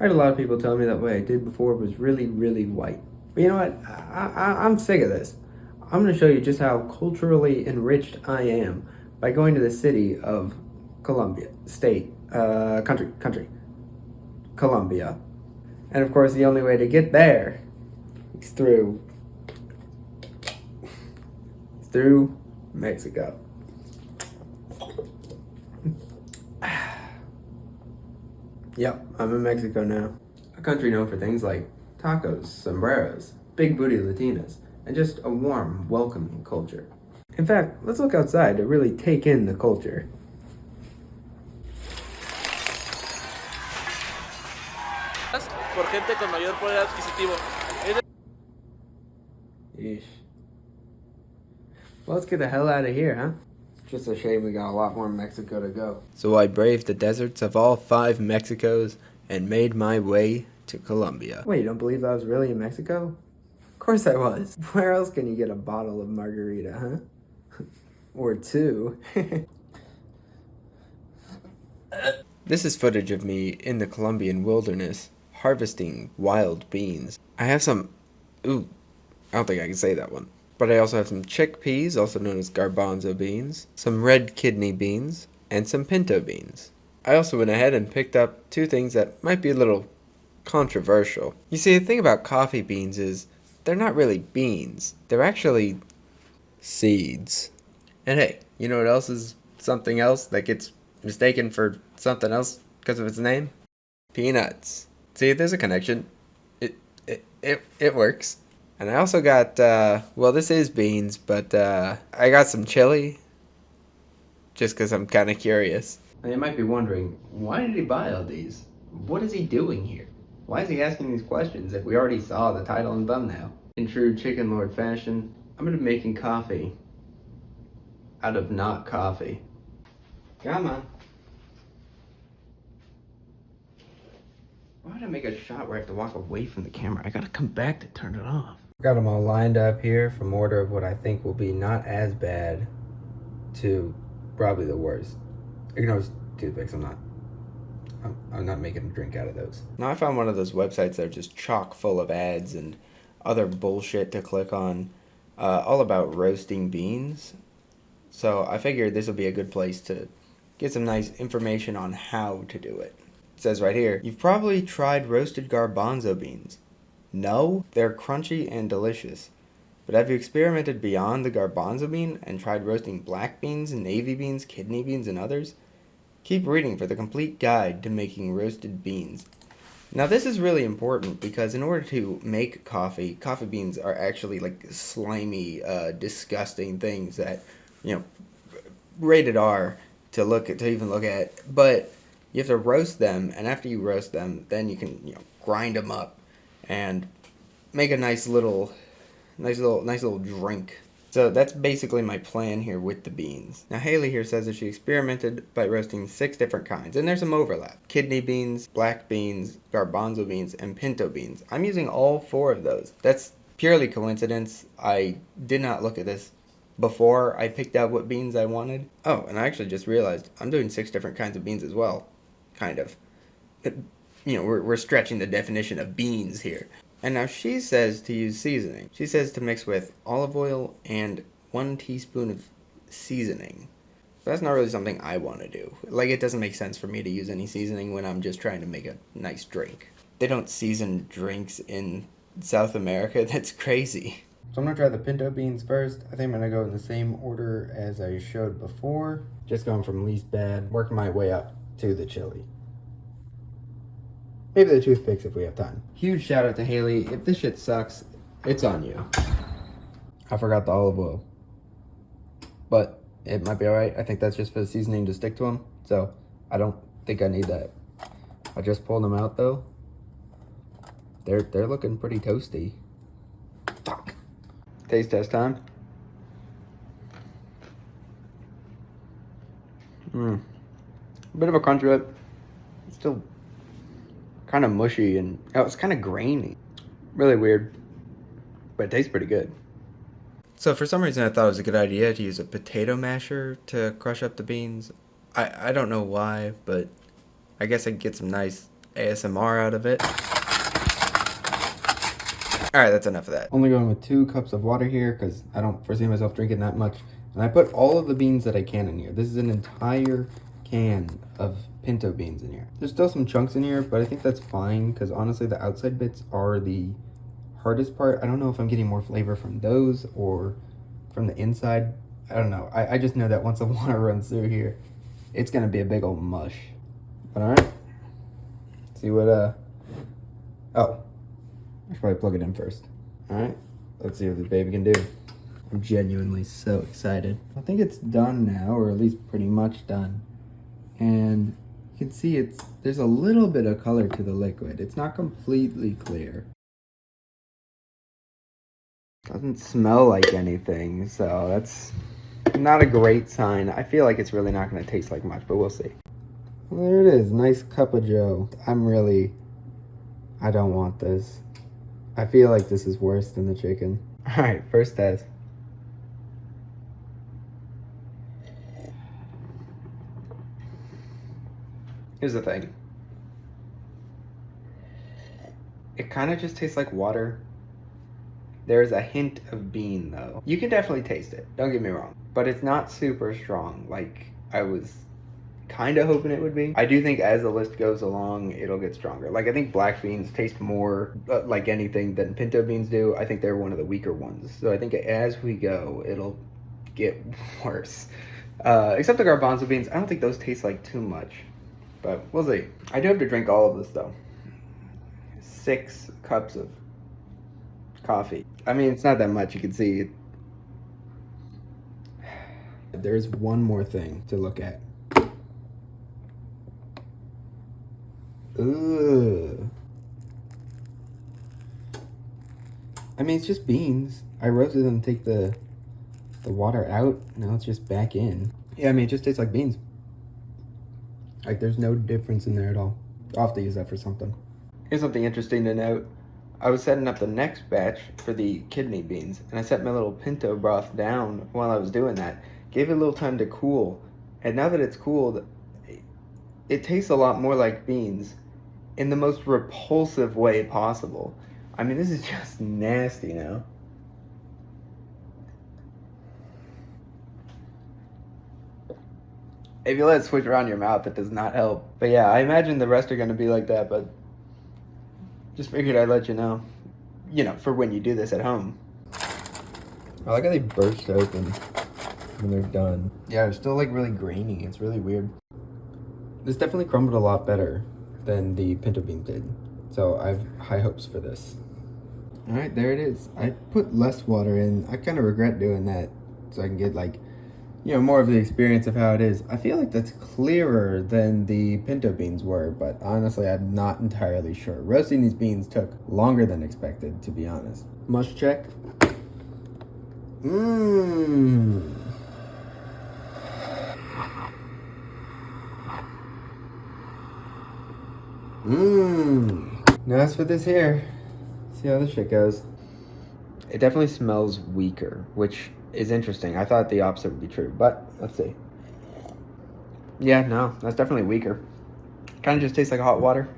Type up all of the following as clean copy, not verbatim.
I had a lot of people tell me that what I did before was really, really white. But you know what? I'm sick of this. I'm going to show you just how culturally enriched I am by going to the city of Columbia, state, Columbia. And of course, the only way to get there is through Mexico. Yep, I'm in Mexico now. A country known for things like tacos, sombreros, big booty Latinas, and just a warm, welcoming culture. In fact, let's look outside to really take in the culture. Por gente con mayor poder adquisitivo. Yeesh. Well, let's get the hell out of here, huh? It's just a shame we got a lot more Mexico to go. So I braved the deserts of all 5 Mexicos and made my way to Colombia. Wait, you don't believe I was really in Mexico? Of course I was. Where else can you get a bottle of margarita, huh? Or 2. This is footage of me in the Colombian wilderness harvesting wild beans. I have some... Ooh, I don't think I can say that one. But I also have some chickpeas, also known as garbanzo beans, some red kidney beans, and some pinto beans. I also went ahead and picked up 2 things that might be a little controversial. You see, the thing about coffee beans is they're not really beans. They're actually seeds. And hey, you know what else is something else that gets mistaken for something else because of its name? Peanuts. See, there's a connection. It works. And I also got, well, this is beans, but I got some chili, just because I'm kind of curious. Now you might be wondering, why did he buy all these? What is he doing here? Why is he asking these questions if we already saw the title and thumbnail? In true Chicken Lord fashion, I'm going to be making coffee out of not coffee. Come on. Why would I make a shot where I have to walk away from the camera? I gotta come back to turn it off. Got them all lined up here from order of what I think will be not as bad to probably the worst. Ignore toothpicks, I'm not making a drink out of those. Now I found one of those websites that are just chock full of ads and other bullshit to click on, all about roasting beans. So I figured this would be a good place to get some nice information on how to do it. It says right here, you've probably tried roasted garbanzo beans. No, they're crunchy and delicious. But have you experimented beyond the garbanzo bean and tried roasting black beans, navy beans, kidney beans, and others? Keep reading for the complete guide to making roasted beans. Now this is really important because in order to make coffee beans are actually like slimy, disgusting things that, you know, rated R to even look at. But you have to roast them, and after you roast them, then you can, you know, grind them up and make a nice little drink. So that's basically my plan here with the beans. Now Haley here says that she experimented by roasting 6 different kinds, and there's some overlap. Kidney beans, black beans, garbanzo beans, and pinto beans. I'm using all 4 of those. That's purely coincidence. I did not look at this before I picked out what beans I wanted. Oh, and I actually just realized I'm doing 6 different kinds of beans as well. Kind of. You know, we're stretching the definition of beans here. And now she says to use seasoning. She says to mix with olive oil and 1 teaspoon of seasoning. But that's not really something I want to do. Like, it doesn't make sense for me to use any seasoning when I'm just trying to make a nice drink. They don't season drinks in South America. That's crazy. So I'm going to try the pinto beans first. I think I'm going to go in the same order as I showed before. Just going from least bad, working my way up to the chili. Maybe the toothpicks if we have time. Huge shout out to Haley. If this shit sucks, it's on you. I forgot the olive oil. But it might be alright. I think that's just for the seasoning to stick to them. So I don't think I need that. I just pulled them out though. They're looking pretty toasty. Fuck. Taste test time. Bit of a crunch to it. It's still kind of mushy and it's kind of grainy. Really weird, but it tastes pretty good. So for some reason I thought it was a good idea to use a potato masher to crush up the beans. I don't know why, but I guess I could get some nice ASMR out of it. Alright, that's enough of that. Only going with 2 cups of water here because I don't foresee myself drinking that much. And I put all of the beans that I can in here. This is an entire can of pinto beans in here. There's still some chunks in here, but I think that's fine because honestly the outside bits are the hardest part. I don't know if I'm getting more flavor from those or from the inside. I don't know. I just know that once the water runs through here, it's gonna be a big old mush. But alright. See what oh. I should probably plug it in first. Alright, let's see what this baby can do. I'm genuinely so excited. I think it's done now, or at least pretty much done. And you can see there's a little bit of color to the liquid. It's not completely clear. Doesn't smell like anything, so that's not a great sign. I feel like it's really not going to taste like much, but we'll see. Well, there it is, nice cup of joe. I don't want this. I feel like this is worse than the chicken. Alright, first test. Here's the thing. It kind of just tastes like water. There's a hint of bean though. You can definitely taste it, don't get me wrong. But it's not super strong like I was kind of hoping it would be. I do think as the list goes along, it'll get stronger. Like I think black beans taste more like anything than pinto beans do. I think they're one of the weaker ones. So I think as we go, it'll get worse. Except the garbanzo beans, I don't think those taste like too much. But we'll see. I do have to drink all of this though. 6 cups of coffee. I mean, it's not that much, you can see. There's one more thing to look at. Ugh. I mean, it's just beans. I roasted them to take the water out. Now it's just back in. Yeah, I mean, it just tastes like beans. Like, there's no difference in there at all. I'll have to use that for something. Here's something interesting to note. I was setting up the next batch for the kidney beans, and I set my little pinto broth down while I was doing that. Gave it a little time to cool, and now that it's cooled, it tastes a lot more like beans in the most repulsive way possible. I mean, this is just nasty now. If you let it switch around your mouth, it does not help. But yeah, I imagine the rest are going to be like that, but just figured I'd let you know. You know, for when you do this at home. I like how they burst open when they're done. Yeah, they're still like really grainy. It's really weird. This definitely crumbled a lot better than the pinto beans did. So I have high hopes for this. All right, there it is. I put less water in. I kind of regret doing that so I can get like, you know, more of the experience of how it is. I feel like that's clearer than the pinto beans were, but honestly, I'm not entirely sure. Roasting these beans took longer than expected, to be honest. Mush check. Mmm. Now as for this here, see how this shit goes. It definitely smells weaker, which is interesting. I thought the opposite would be true, but let's see. Yeah, no, that's definitely weaker. Kind of just tastes like hot water.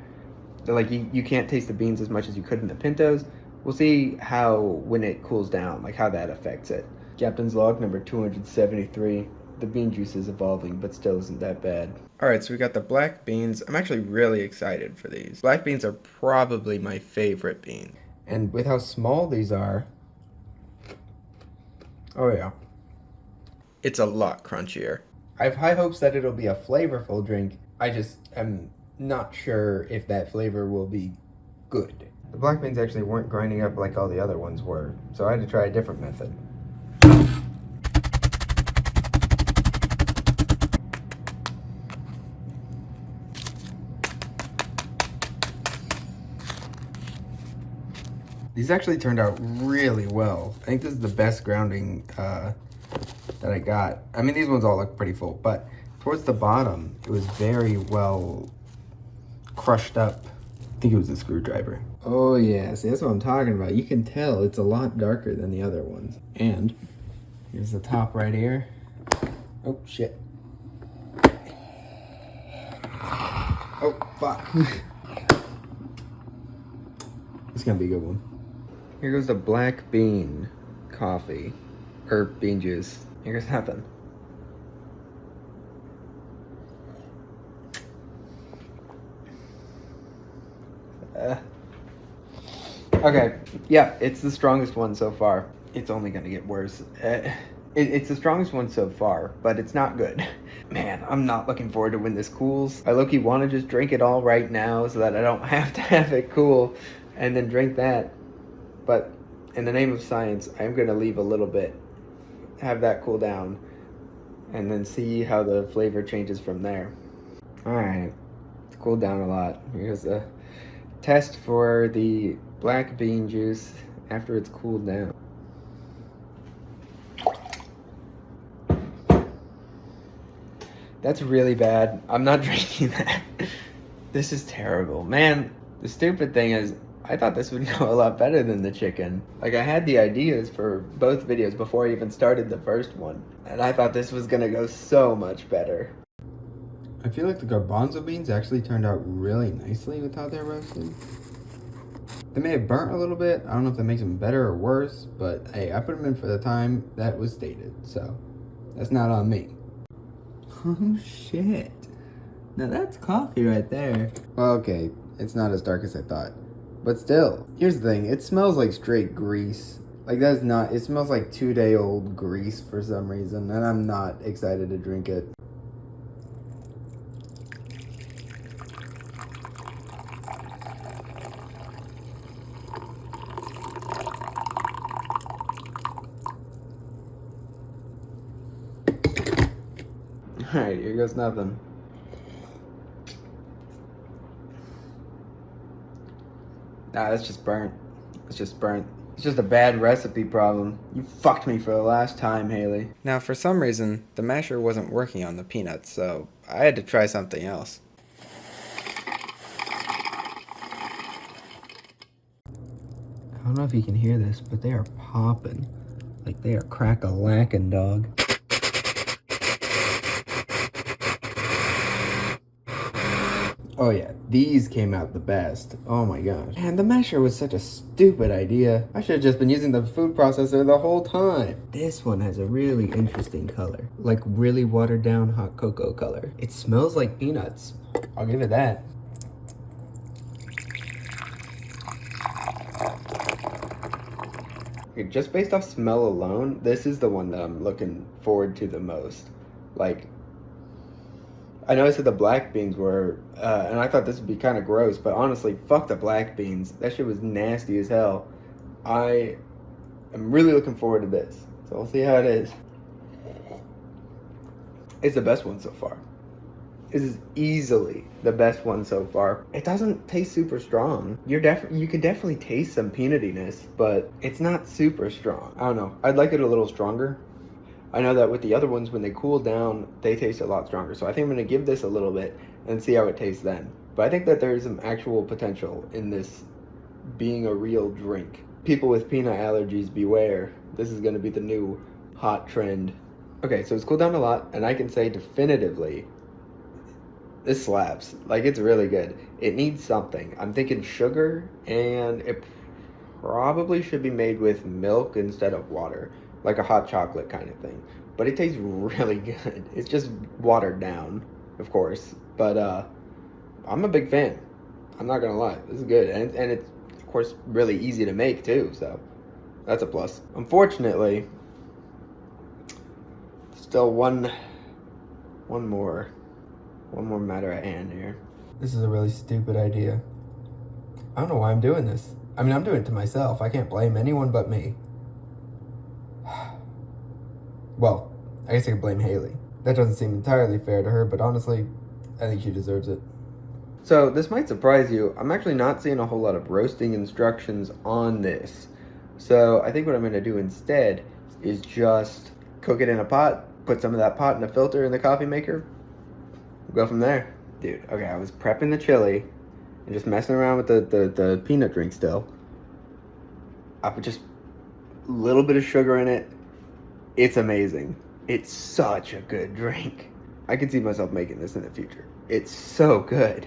Like you can't taste the beans as much as you could in the pintos. We'll see how, when it cools down, like how that affects it. Captain's log number 273. The bean juice is evolving, but still isn't that bad. All right, so we got the black beans. I'm actually really excited for these. Black beans are probably my favorite bean. And with how small these are, oh yeah, it's a lot crunchier. I have high hopes that it'll be a flavorful drink. I just am not sure if that flavor will be good. The black beans actually weren't grinding up like all the other ones were, so I had to try a different method. These actually turned out really well. I think this is the best grounding that I got. I mean, these ones all look pretty full, but towards the bottom, it was very well crushed up. I think it was a screwdriver. Oh yeah, see, that's what I'm talking about. You can tell it's a lot darker than the other ones. And here's the top right here. Oh, shit. Oh, fuck. It's gonna be a good one. Here goes the black bean coffee. Or bean juice. Here goes nothing. Okay, yeah, it's the strongest one so far. It's only gonna get worse. It's the strongest one so far, but it's not good. Man, I'm not looking forward to when this cools. I low-key want to just drink it all right now so that I don't have to have it cool and then drink that. But in the name of science, I'm gonna leave a little bit, have that cool down, and then see how the flavor changes from there. Alright, it's cooled down a lot. Here's the test for the black bean juice after it's cooled down. That's really bad. I'm not drinking that. This is terrible. Man, the stupid thing is, I thought this would go a lot better than the chicken. Like, I had the ideas for both videos before I even started the first one. And I thought this was gonna go so much better. I feel like the garbanzo beans actually turned out really nicely with how they're roasted. They may have burnt a little bit. I don't know if that makes them better or worse, but hey, I put them in for the time that was stated, so that's not on me. Oh shit. Now that's coffee right there. Well, okay, it's not as dark as I thought. But still, here's the thing, it smells like straight grease. Like, that's not, it smells like 2-day-old grease for some reason, and I'm not excited to drink it. Alright, here goes nothing. Nah, that's just burnt. It's just burnt. It's just a bad recipe problem. You fucked me for the last time, Haley. Now, for some reason, the masher wasn't working on the peanuts, so I had to try something else. I don't know if you can hear this, but they are popping. Like, they are crack-a-lackin', dog. Oh yeah, these came out the best. Oh my gosh. Man, the masher was such a stupid idea. I should have just been using the food processor the whole time. This one has a really interesting color. Like really watered down hot cocoa color. It smells like peanuts. I'll give it that. Okay, just based off smell alone, this is the one that I'm looking forward to the most. Like, I know I said the black beans were, and I thought this would be kind of gross, but honestly, fuck the black beans. That shit was nasty as hell. I am really looking forward to this, so we'll see how it is. It's the best one so far. This is easily the best one so far. It doesn't taste super strong. You can definitely taste some peanutiness, but it's not super strong. I don't know. I'd like it a little stronger. I know that with the other ones, when they cool down, they taste a lot stronger. So I think I'm going to give this a little bit and see how it tastes then. But I think that there's some actual potential in this being a real drink. People with peanut allergies, beware. This is going to be the new hot trend. Okay, so it's cooled down a lot, and I can say definitively, this slaps. Like, it's really good. It needs something. I'm thinking sugar, and it probably should be made with milk instead of water. Like a hot chocolate kind of thing. But it tastes really good. It's just watered down, of course. But I'm a big fan. I'm not gonna lie. This is good. And it's, of course, really easy to make too. So that's a plus. Unfortunately, still one more matter at hand here. This is a really stupid idea. I don't know why I'm doing this. I mean, I'm doing it to myself. I can't blame anyone but me. Well, I guess I could blame Haley. That doesn't seem entirely fair to her, but honestly, I think she deserves it. So, this might surprise you. I'm actually not seeing a whole lot of roasting instructions on this. So, I think what I'm going to do instead is just cook it in a pot, put some of that pot in a filter in the coffee maker, go from there. Dude, okay, I was prepping the chili and just messing around with the peanut drink still. I put just a little bit of sugar in it. It's amazing. It's such a good drink. I can see myself making this in the future. It's so good.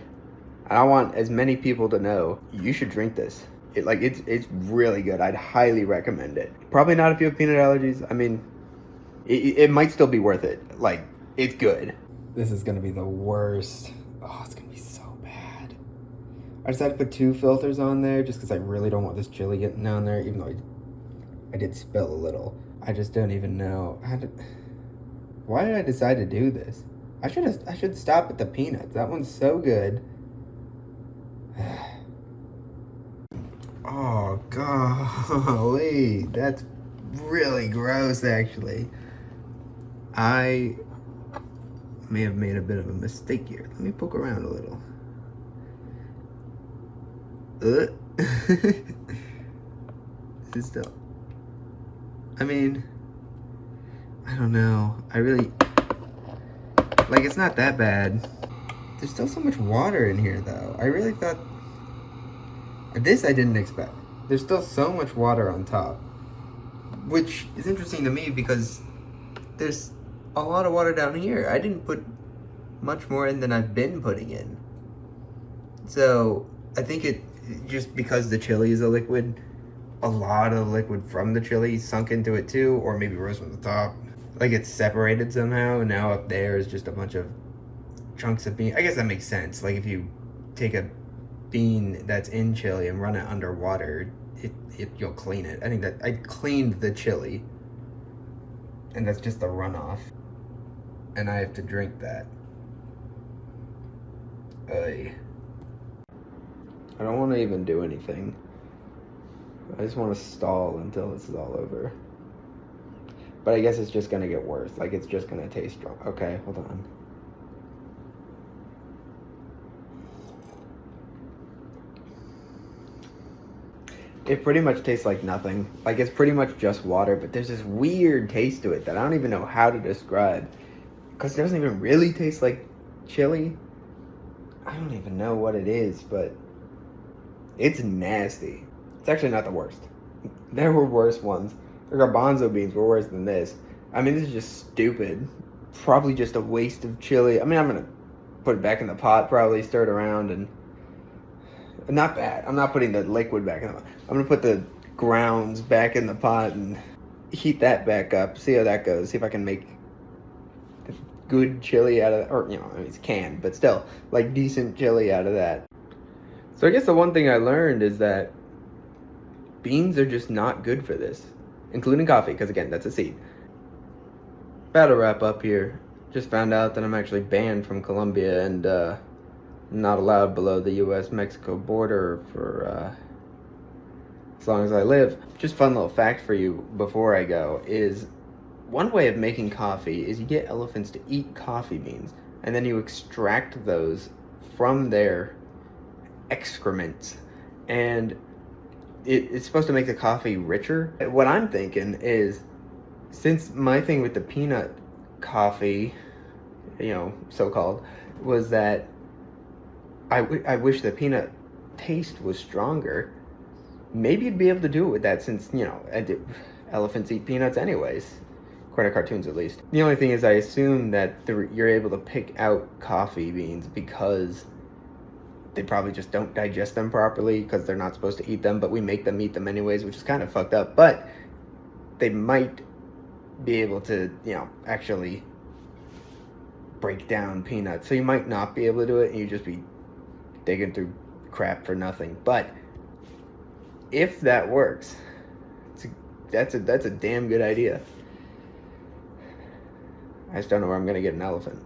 And I want as many people to know, you should drink this. It's really good. I'd highly recommend it. Probably not if you have peanut allergies. I mean, it might still be worth it. Like, it's good. This is gonna be the worst. Oh, it's gonna be so bad. I decided to put 2 filters on there just because I really don't want this chili getting down there, even though I did spill a little. I just don't even know how to. Why did I decide to do this? I should stop at the peanuts. That one's so good. Oh, golly. That's really gross, actually. I may have made a bit of a mistake here. Let me poke around a little. This is still... I mean... I don't know. I really... Like, it's not that bad. There's still so much water in here, though. I really thought... This I didn't expect. There's still so much water on top. Which is interesting to me because there's a lot of water down here. I didn't put much more in than I've been putting in. So, I think it... Just because the chili is a liquid, a lot of the liquid from the chili sunk into it too, or maybe rose from the top. Like it's separated somehow, and now up there is just a bunch of chunks of bean. I guess that makes sense. Like if you take a bean that's in chili and run it under water, you'll clean it. I think that I cleaned the chili, and that's just the runoff, and I have to drink that. I don't want to even do anything. I just want to stall until this is all over. But I guess it's just going to get worse. Like, it's just going to taste strong. Okay, hold on. It pretty much tastes like nothing. Like, it's pretty much just water, but there's this weird taste to it that I don't even know how to describe. Because it doesn't even really taste like chili. I don't even know what it is, but it's nasty. It's actually not the worst. There were worse ones. The garbanzo beans were worse than this. I mean, this is just stupid. Probably just a waste of chili. I mean, I'm going to put it back in the pot, probably stir it around, and not bad. I'm not putting the liquid back in the pot. I'm going to put the grounds back in the pot and heat that back up, see how that goes, see if I can make good chili out of, or, you know, I mean, it's canned, but still, like, decent chili out of that. So I guess the one thing I learned is that beans are just not good for this, including coffee, because again, that's a seed. About to wrap up here. Just found out that I'm actually banned from Colombia and not allowed below the US-Mexico border for as long as I live. Just fun little fact for you before I go is one way of making coffee is you get elephants to eat coffee beans and then you extract those from their excrements, and it's supposed to make the coffee richer. What I'm thinking is, since my thing with the peanut coffee, you know, so-called, was that I wish the peanut taste was stronger, maybe you'd be able to do it with that, since, you know, elephants eat peanuts anyways, according to cartoons at least. The only thing is I assume that you're able to pick out coffee beans because they probably just don't digest them properly because they're not supposed to eat them, but we make them eat them anyways, which is kind of fucked up. But they might be able to, you know, actually break down peanuts. So you might not be able to do it and you just be digging through crap for nothing. But if that works, that's a damn good idea. I just don't know where I'm gonna get an elephant.